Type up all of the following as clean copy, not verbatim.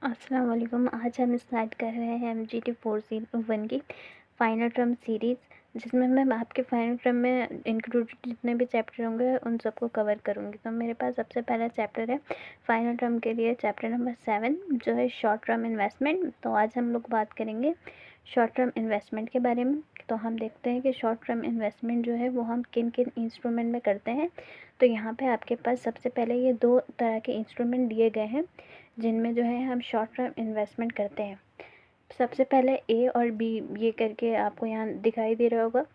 अस्सलाम वालेकुम। आज हम स्टार्ट कर रहे हैं MGT 401 की फ़ाइनल टर्म सीरीज़, जिसमें मैं आपके फ़ाइनल टर्म में इंक्लूडेड जितने भी चैप्टर होंगे उन सबको कवर करूँगी। तो मेरे पास सबसे पहला चैप्टर है फ़ाइनल टर्म के लिए चैप्टर नंबर 7, जो है शॉर्ट टर्म इन्वेस्टमेंट। तो आज हम लोग बात करेंगे शॉर्ट टर्म इन्वेस्टमेंट के बारे में। तो हम देखते हैं कि शॉर्ट टर्म इन्वेस्टमेंट जो है वो हम किन किन इंस्ट्रूमेंट में करते हैं। तो यहाँ पे आपके पास सबसे पहले ये 2 तरह के इंस्ट्रूमेंट दिए गए हैं जिनमें जो है हम शॉर्ट टर्म इन्वेस्टमेंट करते हैं। सबसे पहले ए और बी ये करके आपको यहाँ दिखाई दे रहा होगा।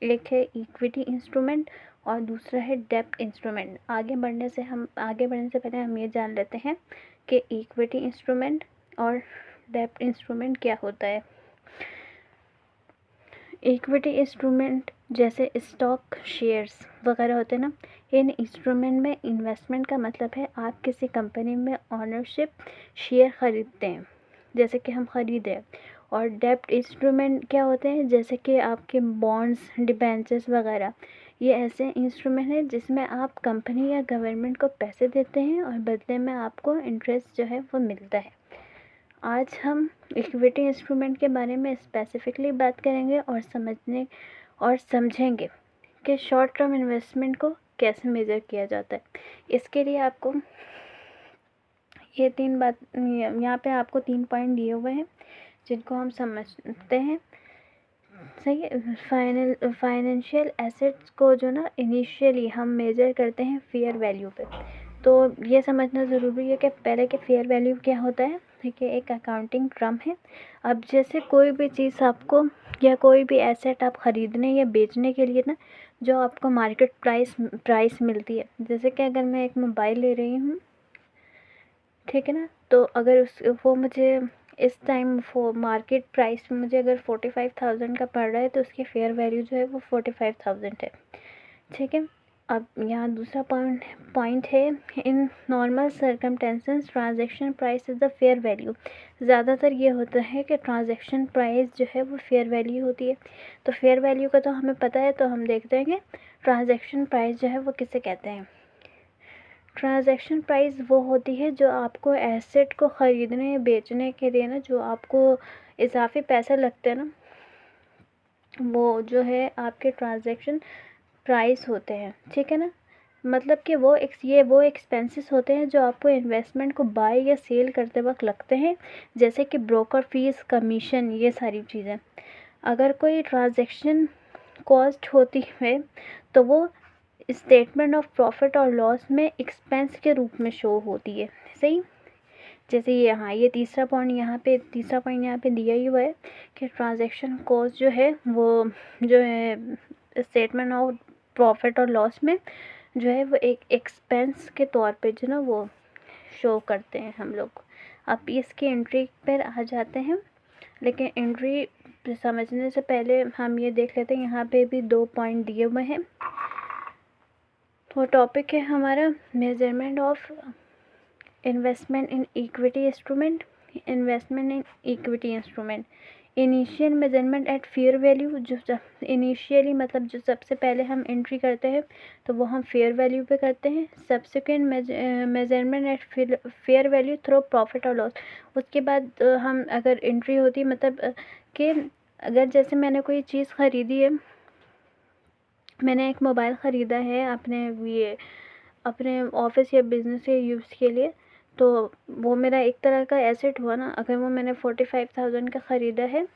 एक है इक्विटी इंस्ट्रूमेंट और दूसरा है डेब्ट इंस्ट्रूमेंट। आगे बढ़ने से पहले हम ये जान लेते हैं कि इक्विटी इंस्ट्रूमेंट और डेब्ट इंस्ट्रूमेंट क्या होता है। इक्विटी इंस्ट्रूमेंट जैसे स्टॉक, शेयर्स वगैरह होते हैं ना, इन इंस्ट्रूमेंट में इन्वेस्टमेंट का मतलब है आप किसी कंपनी में ऑनरशिप शेयर ख़रीदते हैं, जैसे कि हम ख़रीदे। और डेब्ट इंस्ट्रूमेंट क्या होते हैं, जैसे कि आपके बॉन्ड्स, डिबेंचर्स वगैरह। ये ऐसे इंस्ट्रूमेंट हैं जिसमें आप कंपनी या गवर्नमेंट को पैसे देते हैं और बदले में आपको इंटरेस्ट जो है वो मिलता है। आज हम इक्विटी इंस्ट्रूमेंट के बारे में स्पेसिफिकली बात करेंगे और समझेंगे कि शॉर्ट टर्म इन्वेस्टमेंट को कैसे मेज़र किया जाता है। इसके लिए आपको यहाँ पे आपको 3 पॉइंट दिए हुए हैं जिनको हम समझते हैं। सही है। फाइनेंशियल एसेट्स को जो ना इनिशियली हम मेज़र करते हैं फेयर वैल्यू पे। तो ये समझना ज़रूरी है कि पहले कि फेयर वैल्यू क्या होता है। ठीक है, एक अकाउंटिंग टर्म है। अब जैसे कोई भी चीज़ आपको या कोई भी एसेट आप ख़रीदने या बेचने के लिए ना, जो आपको मार्केट प्राइस मिलती है। जैसे कि अगर मैं एक मोबाइल ले रही हूँ, ठीक है ना, तो अगर वो मुझे इस टाइम मार्केट प्राइस में मुझे अगर 45,000 का पड़ रहा है तो उसकी फेयर वैल्यू जो है वो 45,000 है। ठीक है। अब यहाँ दूसरा पॉइंट है, in normal circumstances transaction price is the fair value. ज़्यादातर ये होता है कि ट्रांजैक्शन प्राइस जो है वो फेयर वैल्यू होती है। तो फेयर वैल्यू का तो हमें पता है, तो हम देखते हैं कि ट्रांजैक्शन प्राइस जो है वो किसे कहते हैं। ट्रांजैक्शन प्राइस वो होती है जो आपको एसेट को ख़रीदने या बेचने के लिए ना, जो आपको इजाफी पैसे लगते हैं ना, वो जो है आपके ट्रांजैक्शन प्राइस होते हैं। ठीक है ना, मतलब कि वो एक्सपेंसेस होते हैं जो आपको इन्वेस्टमेंट को बाय या सेल करते वक्त लगते हैं, जैसे कि ब्रोकर फीस, कमीशन, ये सारी चीज़ें। अगर कोई ट्रांजैक्शन कॉस्ट होती है तो वो स्टेटमेंट ऑफ प्रॉफिट और लॉस में एक्सपेंस के रूप में शो होती है। सही। जैसे ये तीसरा पॉइंट यहाँ पे दिया ही हुआ है कि ट्रांजैक्शन कॉस्ट जो है वो जो है स्टेटमेंट ऑफ प्रॉफिट और लॉस में जो है वो एक एक्सपेंस के तौर पे जो ना वो शो करते हैं हम लोग। अब इसकी एंट्री पर आ जाते हैं, लेकिन एंट्री समझने से पहले हम ये देख लेते हैं, यहाँ पे भी 2 पॉइंट दिए हुए हैं। तो टॉपिक है हमारा measurement of investment in equity instrument. Initial measurement at fair value. जो इनिशियली मतलब जो सबसे पहले हम एंट्री करते हैं तो वो हम फेयर वैल्यू पे करते हैं। Subsequent measurement at fair value through profit और लॉस। उसके बाद हम अगर एंट्री होती मतलब कि अगर जैसे मैंने कोई चीज़ ख़रीदी है, मैंने एक मोबाइल ख़रीदा है अपने ऑफिस या बिज़नेस के यूज़ के लिए, तो वो मेरा एक तरह का एसेट हुआ ना। अगर वो मैंने 45,000 का ख़रीदा है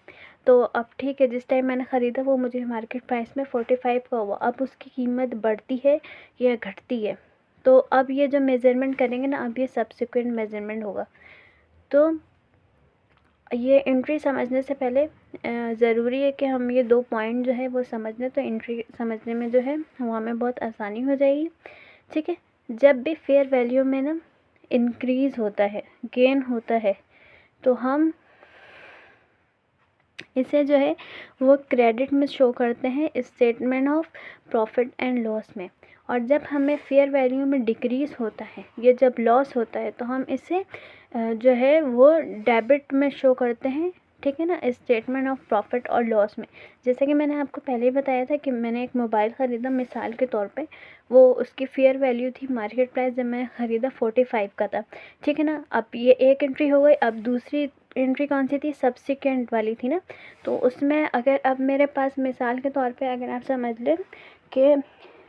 तो अब ठीक है, जिस टाइम मैंने ख़रीदा वो मुझे मार्केट प्राइस में 45 का हुआ। अब उसकी कीमत बढ़ती है या घटती है, तो अब ये जो मेज़रमेंट करेंगे ना, अब ये सब्सिक्वेंट मेज़रमेंट होगा। तो ये एंट्री समझने से पहले ज़रूरी है कि हम ये 2 पॉइंट जो है वो समझ लें, तो एंट्री समझने में जो है वो हमें बहुत आसानी हो जाएगी। ठीक है। जब भी फेयर वैल्यू में ना इंक्रीज़ होता है, गेन होता है, तो हम इसे जो है वो क्रेडिट में शो करते हैं statement of profit and loss में। और जब हमें फेयर वैल्यू में डिक्रीज़ होता है या जब लॉस होता है तो हम इसे जो है वो डेबिट में शो करते हैं ठीक है ना, स्टेटमेंट ऑफ प्रॉफिट और लॉस में। जैसे कि मैंने आपको पहले ही बताया था कि मैंने एक मोबाइल ख़रीदा मिसाल के तौर पे, वो उसकी फेयर वैल्यू थी मार्केट प्राइस जब मैंने ख़रीदा 45 का था, ठीक है ना। अब ये एक एंट्री हो गई। अब दूसरी एंट्री कौन सी थी, सब्सिक्वेंट वाली थी ना। तो उसमें अगर अब मेरे पास मिसाल के तौर पे अगर आप समझ लें कि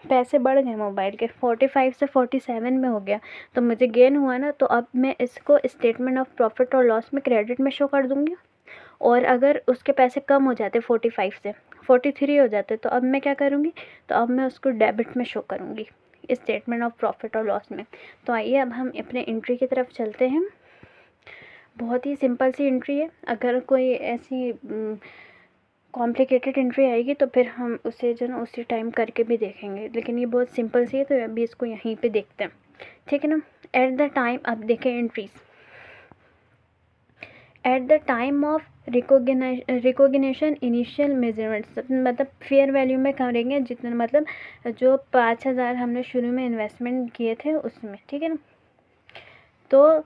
पैसे बढ़ गए मोबाइल के, 45 से 47 में हो गया, तो मुझे गेन हुआ ना। तो अब मैं इसको स्टेटमेंट ऑफ प्रॉफिट और लॉस में क्रेडिट में शो कर दूँगी। और अगर उसके पैसे कम हो जाते 45 से 43 हो जाते, तो अब मैं क्या करूँगी, तो अब मैं उसको डेबिट में शो करूँगी स्टेटमेंट ऑफ प्रॉफिट और लॉस में। तो आइए अब हम अपने एंट्री की तरफ चलते हैं। बहुत ही सिंपल सी एंट्री है। अगर कोई ऐसी कॉम्प्लिकेटेड एंट्री आएगी तो फिर हम उसे जो ना उसी टाइम करके भी देखेंगे, लेकिन ये बहुत सिंपल सी है, तो अभी इसको यहीं पे देखते हैं, ठीक है ना। एट द टाइम, अब देखें entries. At the time of recognition initial measurements, मतलब फेयर वैल्यू में करेंगे जितना, मतलब जो 5,000 हमने शुरू में इन्वेस्टमेंट किए थे उसमें, ठीक है ना। तो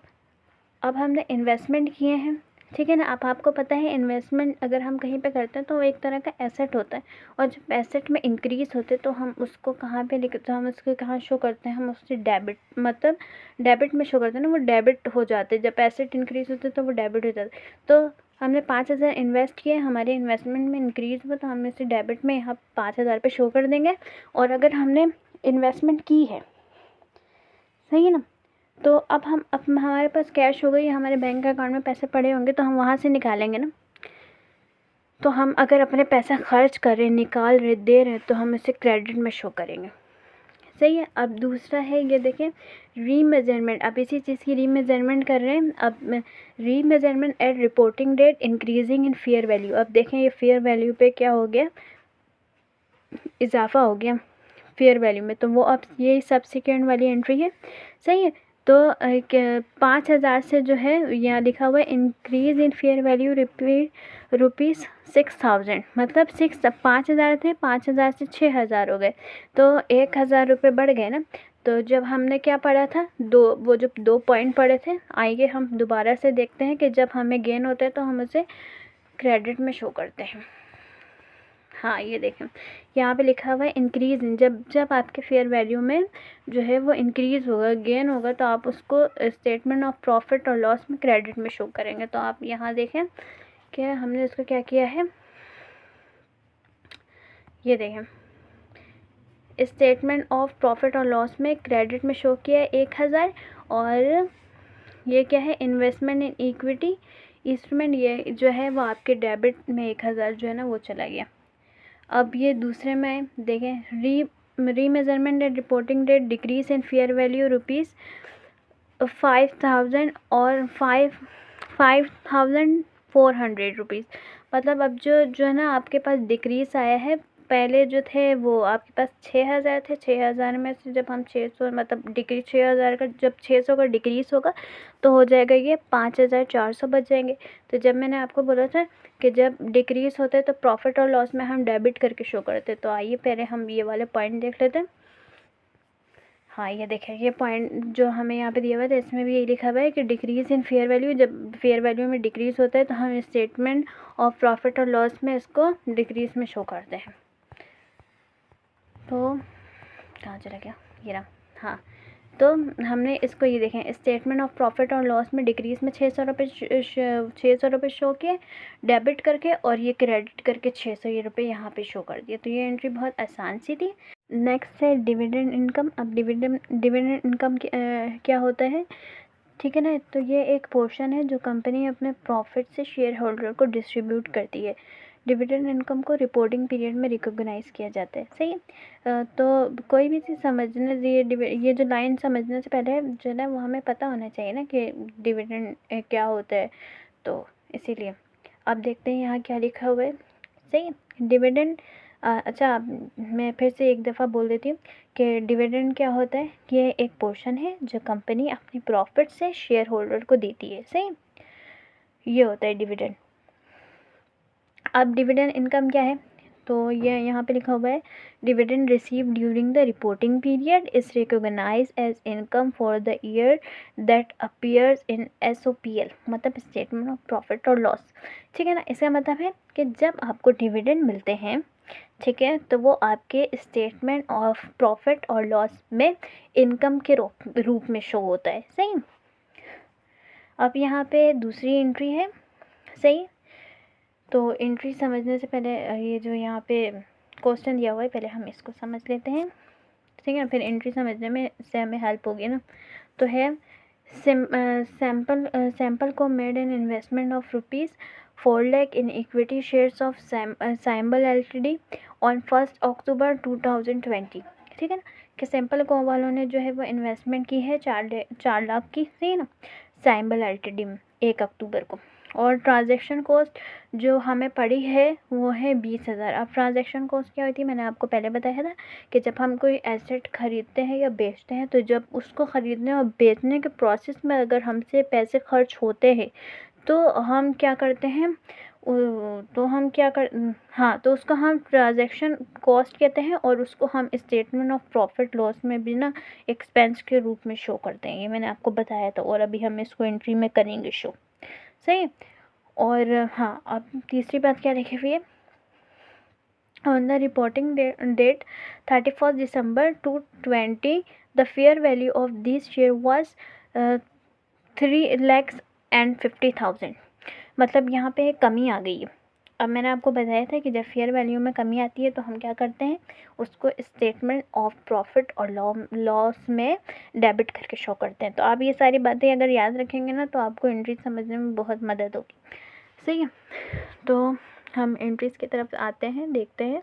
अब हमने इन्वेस्टमेंट किए हैं, ठीक है ना। अब आपको पता है इन्वेस्टमेंट अगर हम कहीं पे करते हैं तो वो एक तरह का एसेट होता है, और जब एसेट में इंक्रीज़ होते हैं तो हम उसको कहाँ पे लिख, तो हम उसको कहाँ शो करते हैं, हम उससे डेबिट, मतलब डेबिट में शो करते हैं ना, वो डेबिट हो जाते हैं। जब एसेट इंक्रीज़ होते हैं तो वो डेबिट हो जाते हैं। तो हमने 5,000 इन्वेस्ट किए, हमारे इन्वेस्टमेंट में इंक्रीज़ हुआ, तो हम इसे डेबिट में यहाँ 5,000 पे शो कर देंगे। और अगर हमने इन्वेस्टमेंट की है, सही है ना, तो अब हमारे पास कैश हो गई, हमारे बैंक अकाउंट में पैसे पड़े होंगे, तो हम वहाँ से निकालेंगे ना। तो हम अगर अपने पैसा खर्च कर रहे, निकाल रहे, दे रहे, तो हम इसे क्रेडिट में शो करेंगे, सही है। अब दूसरा है, ये देखें रीमेजरमेंट। अब इसी चीज़ की रीमेजरमेंट कर रहे हैं। अब remeasurement at reporting date increasing in fair value. अब देखें ये फेयर वैल्यू पे क्या हो गया, इजाफा हो गया फेयर वैल्यू में, तो वो अब ये सब्सिक्वेंट वाली एंट्री है, सही है। तो 5,000 से जो है यहाँ लिखा हुआ है increase in fair value rupees 6,000, मतलब 5,000 थे, 5,000 से 6,000 हो गए, तो 1,000 रुपये बढ़ गए ना। तो जब हमने क्या पढ़ा था, वो जो 2 पॉइंट पढ़े थे, आइए हम दोबारा से देखते हैं कि जब हमें गेन होता है तो हम उसे क्रेडिट में शो करते हैं। हाँ, ये देखें यहाँ पे लिखा हुआ है इंक्रीज़ इन, जब आपके फेयर वैल्यू में जो है वो इंक्रीज़ होगा, गेन होगा, तो आप उसको स्टेटमेंट ऑफ प्रॉफिट और लॉस में क्रेडिट में शो करेंगे। तो आप यहाँ देखें कि हमने इसको क्या किया है, ये देखें स्टेटमेंट ऑफ प्रॉफिट और लॉस में क्रेडिट में शो किया है 1,000, और ये क्या है, इन्वेस्टमेंट इन इक्विटी इंस्ट्रूमेंट, ये जो है वो आपके डेबिट में 1,000 जो है ना वो चला गया। अब ये दूसरे में देखें remeasurement at reporting date decrease in fair value rupees 5,000 और 5,400 रुपीज़। मतलब अब जो है ना आपके पास डिक्रीज आया है, पहले जो थे वो आपके पास 6,000 थे, 6,000 में से जब हम 600, मतलब डिक्रीज 6,000 का, जब 600 का डिक्रीज होगा तो हो जाएगा ये 5,400 बच जाएंगे। तो जब मैंने आपको बोला था कि जब डिक्रीज होता है तो प्रॉफिट और लॉस में हम डेबिट करके शो करते हैं। तो आइए पहले हम ये वाले पॉइंट देख लेते हैं। हाँ, ये देखें ये पॉइंट जो हमें यहाँ पे दिया हुआ था, इसमें भी यही लिखा हुआ है कि डिक्रीज़ इन फेयर वैल्यू, जब फेयर वैल्यू में डिक्रीज़ होता है तो हम स्टेटमेंट ऑफ प्रॉफिट और लॉस में इसको डिक्रीज़ में शो करते हैं। तो कहाँ चला गया, ये रहा। हाँ, तो हमने इसको ये देखें स्टेटमेंट ऑफ प्रॉफिट और लॉस में डिक्रीज़ में 600 रुपये शो किए डेबिट करके, और ये क्रेडिट करके 600 रुपये यहाँ पे शो कर दिए। तो ये एंट्री बहुत आसान सी थी। नेक्स्ट है डिविडेंड इनकम। अब डिविडेंड इनकम क्या होता है, ठीक है ना। तो ये एक पोर्शन है जो कंपनी अपने प्रॉफिट से शेयर होल्डर को डिस्ट्रीब्यूट करती है। डिविडेंड इनकम को रिपोर्टिंग पीरियड में रिकॉग्नाइज़ किया जाता है, सही है। तो कोई भी चीज़ समझने, ये जो लाइन समझने से पहले जो है वो हमें पता होना चाहिए ना कि डिविडेंड क्या होता है, तो इसीलिए अब देखते हैं यहाँ क्या लिखा हुआ है, सही है। डिविडेंड अच्छा, मैं फिर से एक दफ़ा बोल देती हूँ कि डिविडेंड क्या होता है, कि ये एक पोर्शन है जो कंपनी अपनी प्रॉफिट से शेयर होल्डर को देती है, सही, ये होता है डिविडेंड। अब डिविडेंड इनकम क्या है, तो ये यहाँ पे लिखा हुआ है dividend receive during the reporting period is recognise as income for the year that appears in SOPL, मतलब स्टेटमेंट ऑफ प्रॉफिट और लॉस। ठीक है ना, इसका मतलब है कि जब आपको डिविडेंड मिलते हैं, ठीक है, तो वो आपके स्टेटमेंट ऑफ प्रॉफिट और लॉस में इनकम के रूप में शो होता है। सही। अब यहाँ पे दूसरी एंट्री है। सही। तो एंट्री समझने से पहले ये जो यहाँ पे क्वेश्चन दिया हुआ है पहले हम इसको समझ लेते हैं। ठीक है, फिर एंट्री समझने में से हमें हेल्प होगी ना। तो है सैम्पल को made an investment of ₹4 lakh in equity shares of sample LTD on 1 अक्टूबर 2020। ठीक है ना, कि सैम्पल को वालों ने जो है वो इन्वेस्टमेंट की है 4 लाख की, सही है ना, सैम्पल LTD में 1 अक्टूबर को। और ट्रांजैक्शन कॉस्ट जो हमें पड़ी है वो है 20,000। अब ट्रांजैक्शन कॉस्ट क्या होती है, मैंने आपको पहले बताया था कि जब हम कोई एसेट खरीदते हैं या बेचते हैं, तो जब उसको ख़रीदने और बेचने के प्रोसेस में अगर हमसे पैसे खर्च होते हैं तो हम क्या करते हैं, तो उसको हम ट्रांजैक्शन कॉस्ट कहते हैं और उसको हम स्टेटमेंट ऑफ प्रॉफिट लॉस में भी ना एक्सपेंस के रूप में शो करते हैं। ये मैंने आपको बताया था और अभी हम इसको एंट्री में करेंगे शो। सही। और हाँ, अब तीसरी बात क्या लिखी हुई है, on the reporting date 31 December 2020 the fair value of this share was 3,50,000। मतलब यहाँ पे कमी आ गई है। अब मैंने आपको बताया था कि जब फेयर वैल्यू में कमी आती है तो हम क्या करते हैं, उसको स्टेटमेंट ऑफ प्रॉफिट और लॉस में डेबिट करके शो करते हैं। तो आप ये सारी बातें अगर याद रखेंगे ना तो आपको एंट्री समझने में बहुत मदद होगी। सही है, तो हम एंट्रीज़ की तरफ आते हैं, देखते हैं।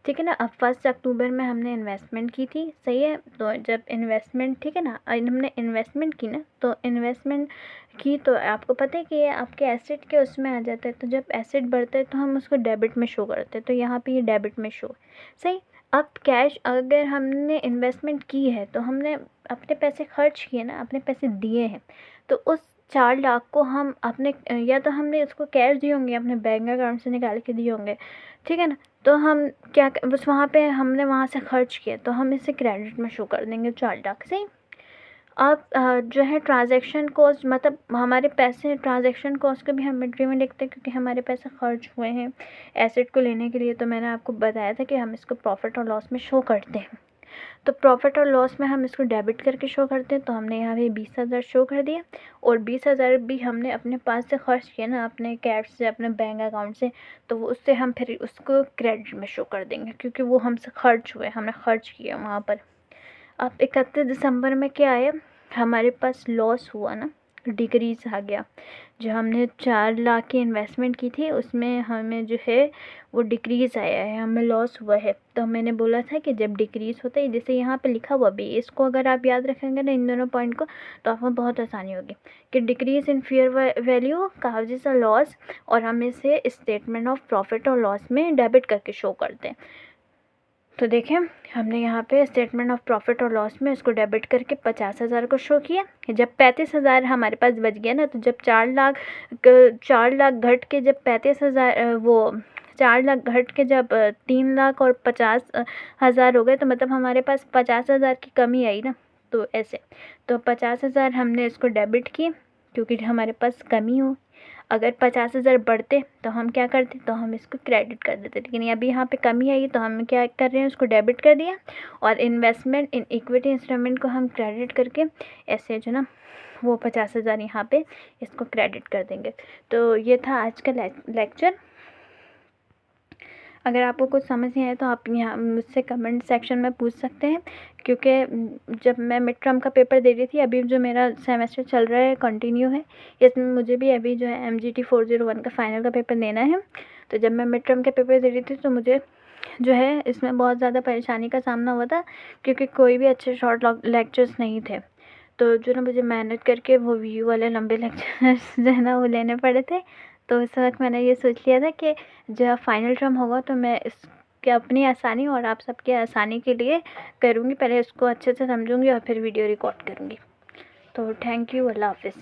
ठीक है ना, अब 1 अक्टूबर में हमने इन्वेस्टमेंट की थी। सही है, तो जब इन्वेस्टमेंट, ठीक है ना, हमने इन्वेस्टमेंट की ना, तो इन्वेस्टमेंट की तो आपको पता है कि ये आपके एसेट के उसमें आ जाता है। तो जब एसेट बढ़ता है तो हम उसको डेबिट में शो करते हैं, तो यहाँ पे ये डेबिट में शो है। सही। अब कैश अगर हमने इन्वेस्टमेंट की है तो हमने अपने पैसे खर्च किए ना, अपने पैसे दिए हैं, तो उस 4 लाख को हम अपने, या तो हमने उसको कैश दिए होंगे, अपने बैंक अकाउंट से निकाल के दिए होंगे, ठीक है ना, तो हम क्या बस वहाँ पे हमने वहाँ से खर्च किया तो हम इसे क्रेडिट में शो कर देंगे 4 लाख से। अब जो है ट्रांजैक्शन कॉस्ट, मतलब हमारे पैसे ट्रांजैक्शन कॉस्ट को भी हम एंट्री में लिखते हैं क्योंकि हमारे पैसे खर्च हुए हैं एसेट को लेने के लिए। तो मैंने आपको बताया था कि हम इसको प्रॉफिट और लॉस में शो करते हैं। तो प्रॉफिट और लॉस में हम इसको डेबिट करके शो करते हैं। तो हमने यहाँ पे 20,000 शो कर दिया और 20,000 भी हमने अपने पास से खर्च किया ना, अपने कैश से, अपने बैंक अकाउंट से, तो वो उससे हम फिर उसको क्रेडिट में शो कर देंगे क्योंकि वो हमसे खर्च हुए, हमने खर्च किया वहाँ पर। अब 31 दिसंबर में क्या आया, हमारे पास लॉस हुआ ना, डिक्रीज़ आ गया। जो हमने 4 लाख की इन्वेस्टमेंट की थी उसमें हमें जो है वो डिक्रीज़ आया है, हमें लॉस हुआ है। तो मैंने बोला था कि जब डिक्रीज़ होता है, जैसे यहाँ पे लिखा हुआ भी, इसको अगर आप याद रखेंगे ना इन दोनों पॉइंट को, तो आपको बहुत आसानी होगी कि decrease in fair value causes a loss, और हम इसे स्टेटमेंट ऑफ प्रॉफिट और लॉस में डेबिट करके शो करते हैं। तो देखें, हमने यहाँ पे स्टेटमेंट ऑफ प्रॉफिट और लॉस में इसको डेबिट करके 50,000 को शो किया। जब 35,000 हमारे पास बच गया ना, तो जब 4 लाख घट के जब 35,000 वो 4 लाख घट के जब 3,50,000 हो गए, तो मतलब हमारे पास 50,000 की कमी आई ना। तो ऐसे, तो 50,000 हमने इसको डेबिट किए क्योंकि हमारे पास कमी हो। अगर 50,000 बढ़ते तो हम क्या करते, तो हम इसको क्रेडिट कर देते, लेकिन अभी यहाँ पे कमी आई तो हम क्या कर रहे हैं, उसको डेबिट कर दिया और इन्वेस्टमेंट इन इक्विटी इंस्ट्रूमेंट को हम क्रेडिट करके ऐसे जो ना वो 50,000 यहाँ पे इसको क्रेडिट कर देंगे। तो ये था आज का लेक्चर। अगर आपको कुछ समझ नहीं आया तो आप यहाँ मुझसे कमेंट सेक्शन में पूछ सकते हैं, क्योंकि जब मैं मिड टर्म का पेपर दे रही थी, अभी जो मेरा सेमेस्टर चल रहा है कंटिन्यू है, इसमें मुझे भी अभी जो है MGT 401 का फाइनल का पेपर देना है। तो जब मैं मिड टर्म के पेपर दे रही थी तो मुझे जो है इसमें बहुत ज़्यादा परेशानी का सामना हुआ था क्योंकि कोई भी अच्छे शॉर्ट लेक्चर्स नहीं थे। तो जो ना मुझे मेहनत करके वो व्यू वाले लंबे लेक्चर्स जो है ना वो लेने पड़े थे। तो उस वक्त मैंने ये सोच लिया था कि जब फाइनल टर्म होगा तो मैं इसके अपनी आसानी और आप सबके आसानी के लिए करूँगी, पहले उसको अच्छे से समझूंगी और फिर वीडियो रिकॉर्ड करूँगी। तो थैंक यू, अल्लाह हाफिज़।